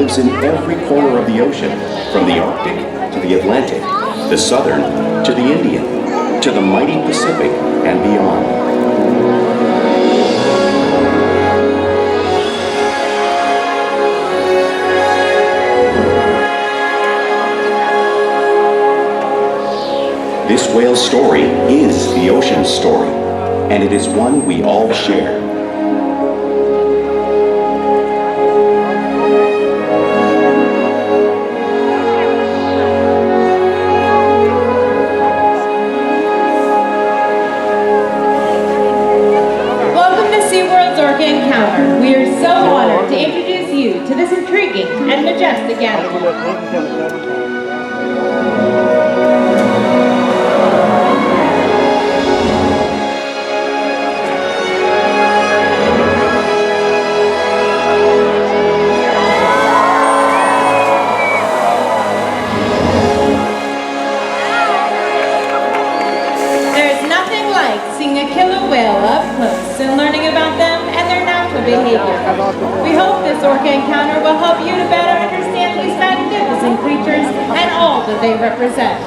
lives in every corner of the ocean, from the Arctic to the Atlantic, the Southern to the Indian, to the mighty Pacific and beyond. This whale's story is the ocean's story, and it is one we all share. Welcome to SeaWorld's Orca Encounter. We are so honored to introduce you to this intriguing and majestic animal. And learning about them and their natural behavior. We hope this Orca encounter will help you to better understand these magnificent creatures and all that they represent.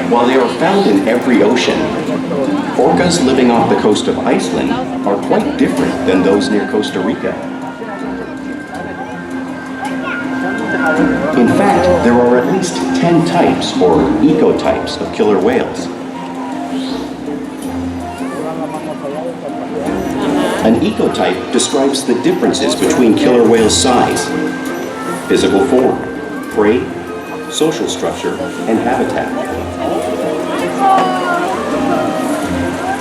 While they are found in every ocean, orcas living off the coast of Iceland are quite different than those near Costa Rica. In fact, there are at least 10 types or ecotypes of killer whales. An ecotype describes the differences between killer whales' size, physical form, prey, social structure, and habitat.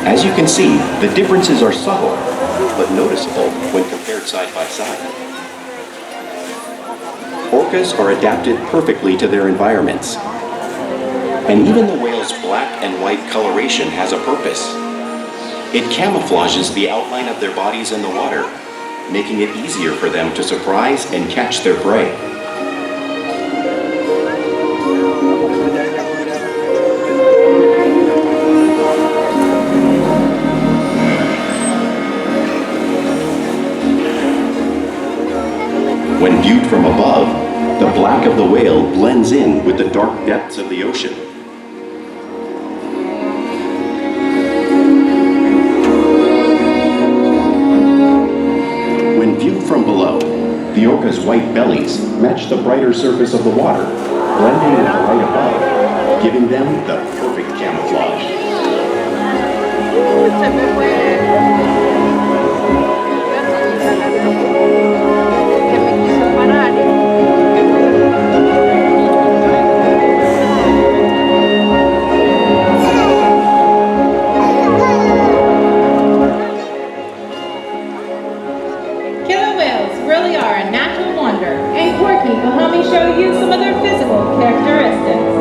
As you can see, the differences are subtle, but noticeable when compared side by side. Orcas are adapted perfectly to their environments. And even the whale's black and white coloration has a purpose. It camouflages the outline of their bodies in the water, making it easier for them to surprise and catch their prey. When viewed from above, the black of the whale blends in with the dark depths of the ocean. When viewed from below, the orca's white bellies match the brighter surface of the water, blending with the light above, giving them the perfect camouflage. Killer whales really are a natural wonder, and Corky will help me show you some of their physical characteristics.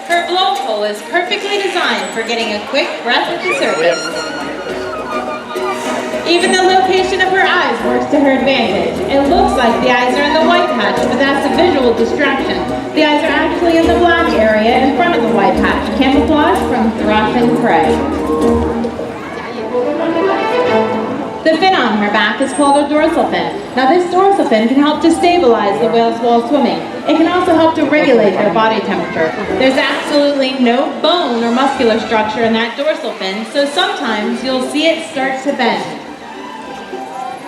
Her blowhole is perfectly designed for getting a quick breath at the surface. Even the location of her eyes works to her advantage. It looks like the eyes are in the white patch, but that's a visual distraction. The eyes are actually in the black area in front of the white patch, camouflage from thrash and prey. The fin on her back is called a dorsal fin. Now this dorsal fin can help to stabilize the whales while swimming. It can also help to regulate their body temperature. There's absolutely no bone or muscular structure in that dorsal fin, so sometimes you'll see it start to bend.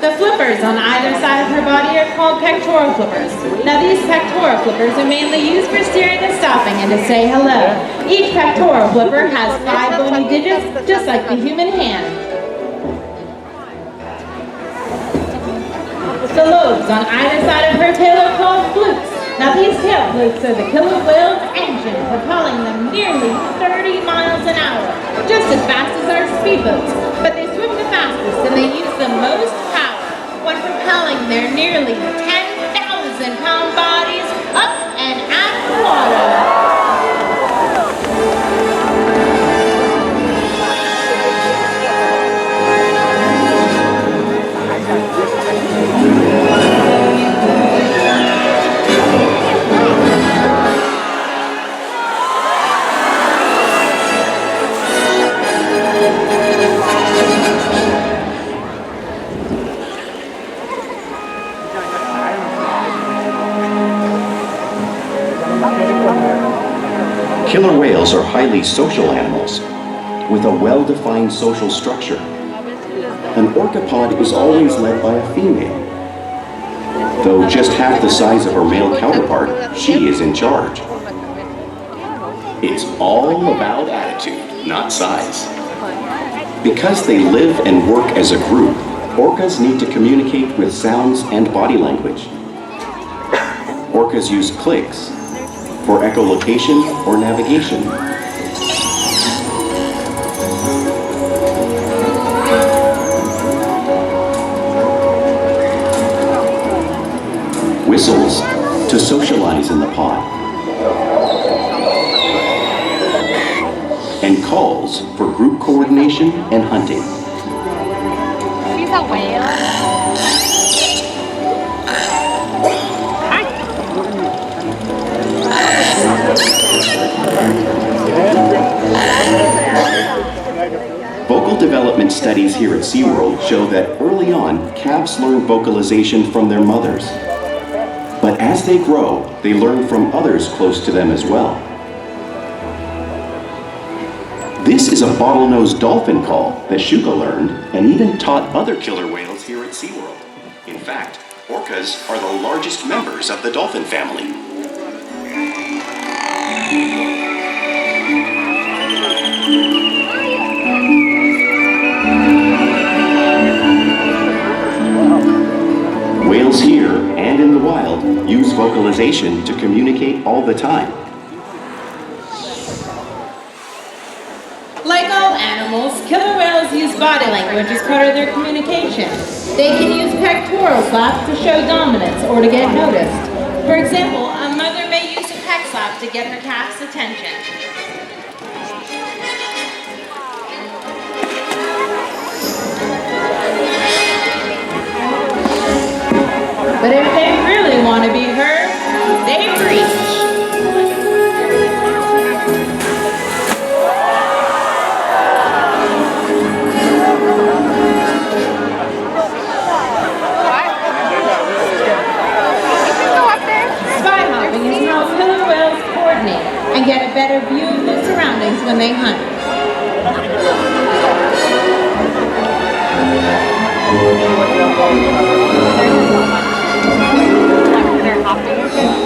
The flippers on either side of her body are called pectoral flippers. Now these pectoral flippers are mainly used for steering and stopping and to say hello. Each pectoral flipper has 5 bony digits, just like the human hand. The lobes on either side of her tail are called flukes. Now these tail flukes are the killer whale's engine, propelling them nearly 30 miles an hour, just as fast as our speedboats. But they swim the fastest and they use the most power when propelling their nearly 10,000-pound bodies up and out of the water. Killer whales are highly social animals with a well-defined social structure. An orca pod is always led by a female. Though just half the size of her male counterpart, she is in charge. It's all about attitude, not size. Because they live and work as a group, orcas need to communicate with sounds and body language. Orcas use clicks for echolocation or navigation. Whistles to socialize in the pod. And calls for group coordination and hunting. She's a whale. Vocal development studies here at SeaWorld show that early on, calves learn vocalization from their mothers. But as they grow, they learn from others close to them as well. This is a bottlenose dolphin call that Shuka learned and even taught other killer whales here at SeaWorld. In fact, orcas are the largest members of the dolphin family. Whales here and in the wild use vocalization to communicate all the time. Like all animals, killer whales use body language as part of their communication. They can use pectoral slaps to show dominance or to get noticed. For example, a mother may use a pec slap to get her calf's attention. But if they really want to be heard, they preach. Spyhopping is how killer whales coordinate and get a better view of their surroundings when they hunt.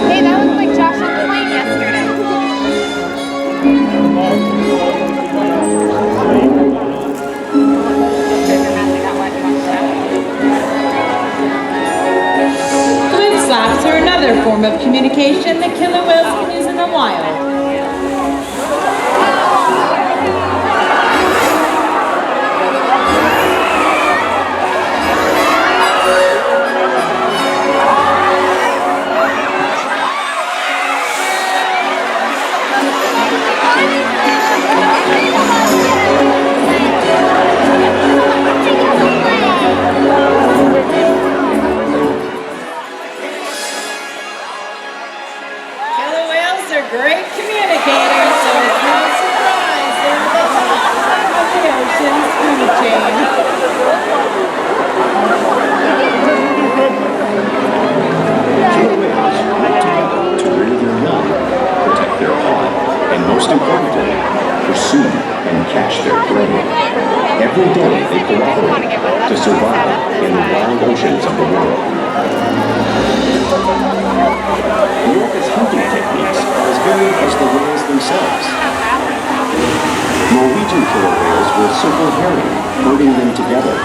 Hey, that looks like Josh on the plane yesterday. Fluke slaps are another form of communication that killer whales can use in the wild. Great communicators, so it's no surprise they're at the top of the ocean's food chain. Killer whales work together to rear their young, protect their pod, and most importantly, pursue and catch their prey. Every day they cooperate to survive in the wild oceans of the world. The orca's hunting techniques are as varied as the whales themselves. Norwegian killer whales will circle herring, herding them together.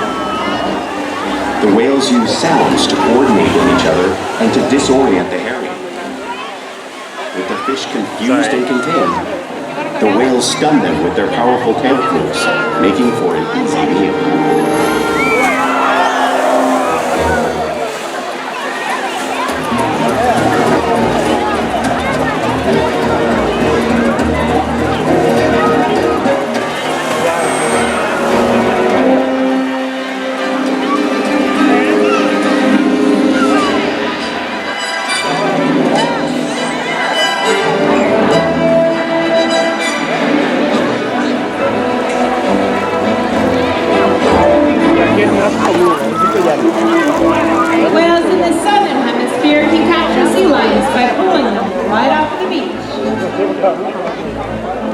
The whales use sounds to coordinate with each other and to disorient the herring. With the fish confused and contained, the whales stun them with their powerful tail flukes, making for an easy meal. Whales in the southern hemisphere can capture sea lions by pulling them right off the beach.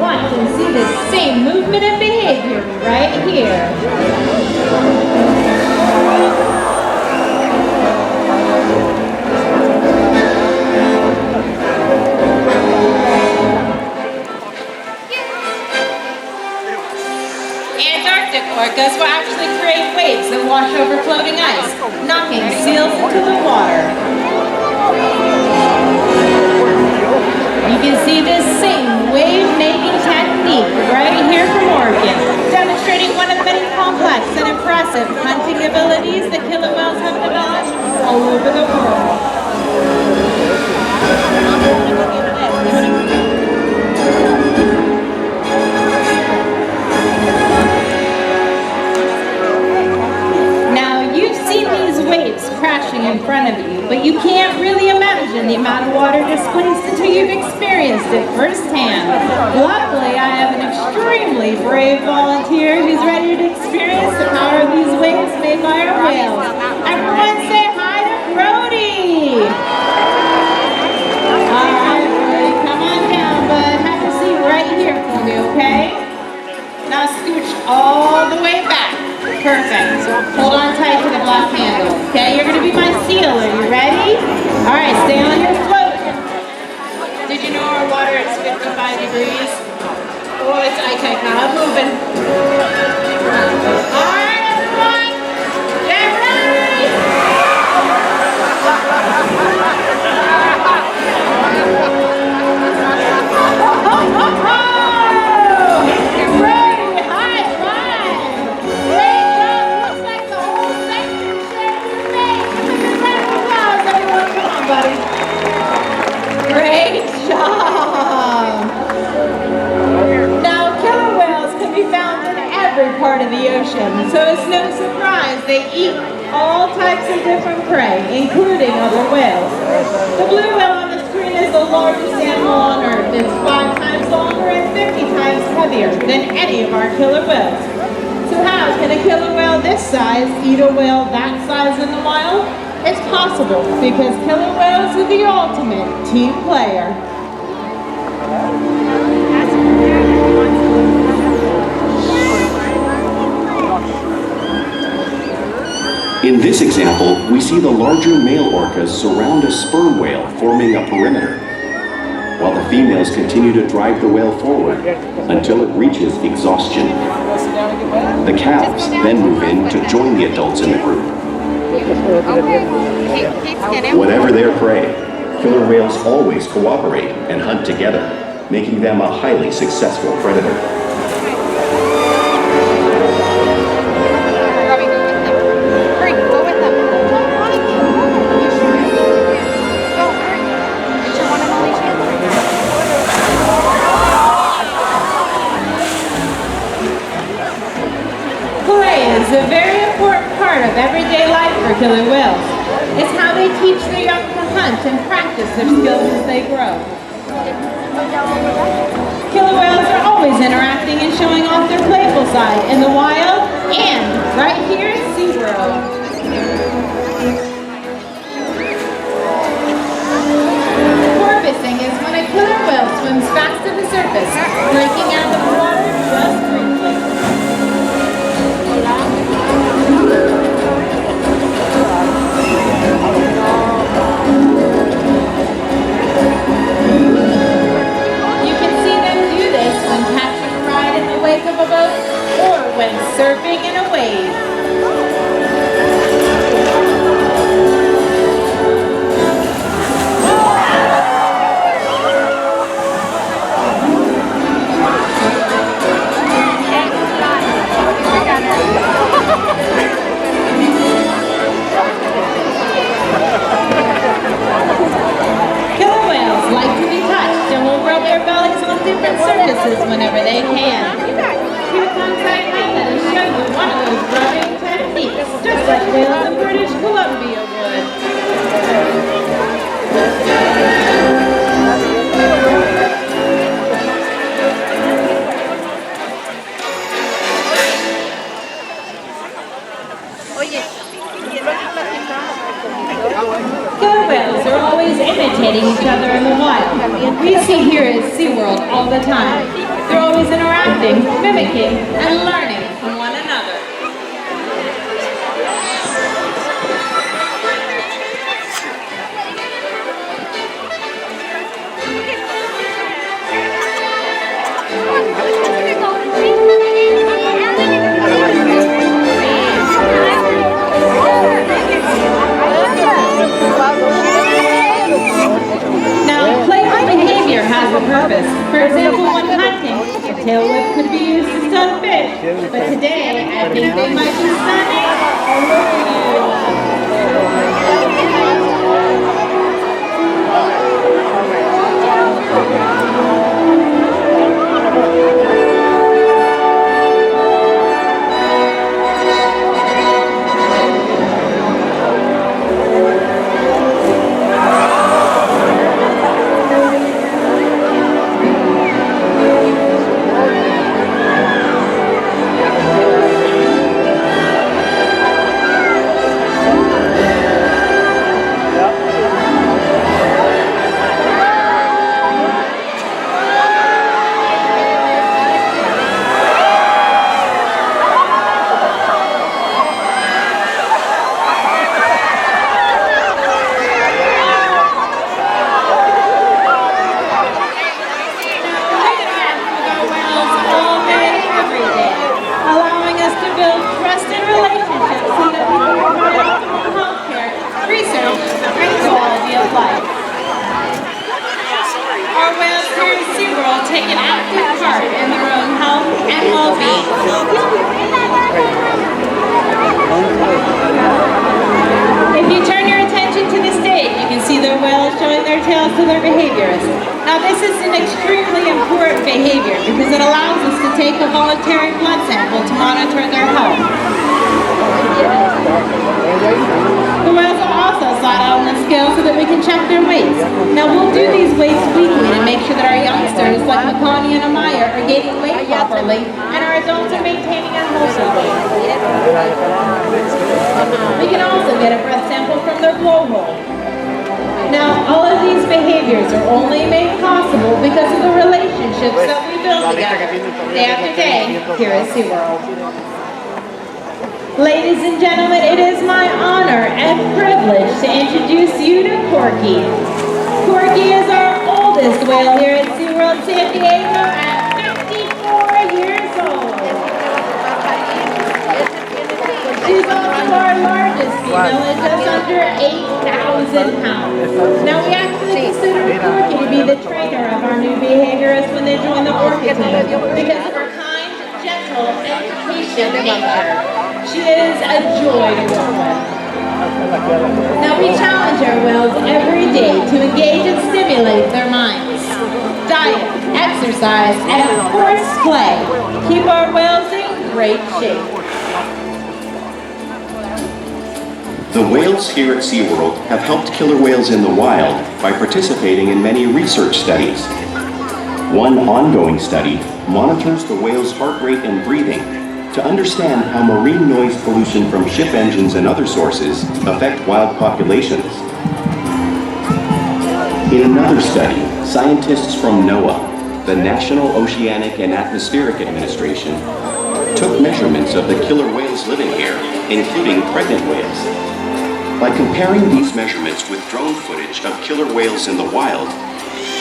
One can see the same movement and behavior right here. Antarctic orcas will actually create waves that wash over floating ice, knocking seals into the water. You can see this same wave-making technique right here from Oregon, demonstrating one of the many complex and impressive hunting abilities that killer whales have developed all over the world. Crashing in front of you, but you can't really imagine the amount of water displaced until you've experienced it firsthand. Luckily, I have an extremely brave volunteer who's ready to experience the power of these waves made by our whales. Everyone say hi to Brody! Alright, Brody, come on down, bud. Have a seat right here for me, okay? Now scooch all the way back. Perfect. Hold on tight to the black handle. Okay, you're going to be my seal. Are you ready? All right, stay on your float. Did you know our water is 55 degrees? Oh, it's Ikaika. I'm moving. All right, everyone. Get ready. Great job! Now, killer whales can be found in every part of the ocean, so it's no surprise they eat all types of different prey, including other whales. The blue whale on the screen is the largest animal on Earth. It's 5 times longer and 50 times heavier than any of our killer whales. So how can a killer whale this size eat a whale that size in the wild? It's possible because killer whales are the ultimate team player. In this example, we see the larger male orcas surround a sperm whale, forming a perimeter, while the females continue to drive the whale forward until it reaches exhaustion. The calves then move in to join the adults in the group. Whatever their prey, killer whales always cooperate and hunt together, making them a highly successful predator. Is a very important part of everyday life for killer whales. It's how they teach their young to hunt and practice their skills as they grow. Killer whales are always interacting and showing off their playful side in the wild and right here at SeaWorld. Porpoising is when a killer whale swims fast to the surface, breaking out of the water just briefly. Of a boat or when surfing in a wave. Killer whales are always imitating each other in the wild. We see here at SeaWorld all the time. They're always interacting, mimicking, and learning from one another. Now, playful behavior has a purpose. For example, when hunting, a tail whip could be used to stun fish. But today, I think they might be stunning. Take an active part in their own health and well-being. If you turn your attention to the stage, you can see their whales showing their tails to their behaviorists. Now this is an extremely important behavior because it allows us to take a voluntary blood sample to monitor their health. The whales are also slide out on the scale so that we can check their weights. Now we'll do these weights weekly to make sure that our youngsters like Corky and Ikaika are gaining weight properly and our adults are maintaining a healthy weight. We can also get a breath sample from their blowhole. Now all of these behaviors are only made possible because of the relationships that we build together day after day here at SeaWorld. Ladies and gentlemen, it is my honor and privilege to introduce you to Corky. Corky is our oldest whale here at SeaWorld San Diego at 54 years old. She's also our largest female at just under 8,000 pounds. Now we actually consider Corky to be the trainer of our new behaviorists when they join the Orca team because of her kind, gentle, and patient nature. She is a joy to work with. Now we challenge our whales every day to engage and stimulate their minds. Diet, exercise, and of course play keep our whales in great shape. The whales here at SeaWorld have helped killer whales in the wild by participating in many research studies. One ongoing study monitors the whale's heart rate and breathing to understand how marine noise pollution from ship engines and other sources affect wild populations. In another study, scientists from NOAA, the National Oceanic and Atmospheric Administration, took measurements of the killer whales living here, including pregnant whales. By comparing these measurements with drone footage of killer whales in the wild,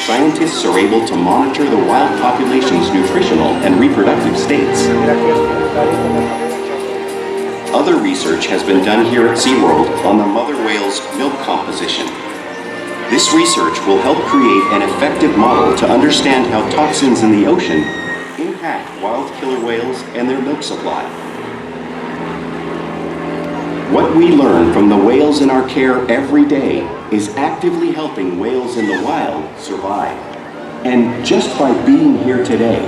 scientists are able to monitor the wild population's nutritional and reproductive states. Other research has been done here at SeaWorld on the mother whale's milk composition. This research will help create an effective model to understand how toxins in the ocean impact wild killer whales and their milk supply. What we learn from the whales in our care every day is actively helping whales in the wild survive. And just by being here today,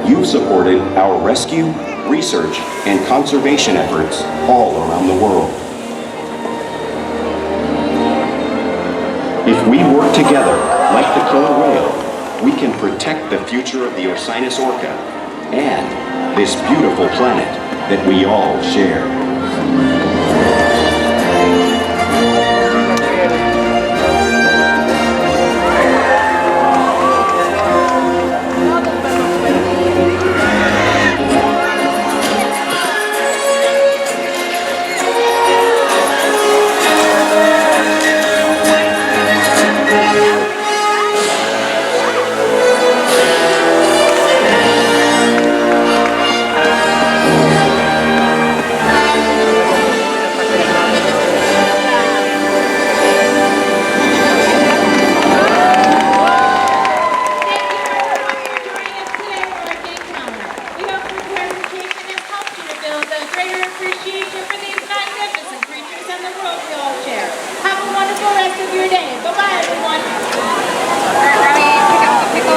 you've supported our rescue, research, and conservation efforts all around the world. If we work together, like the killer whale, we can protect the future of the Orcinus orca and this beautiful planet that we all share. appreciate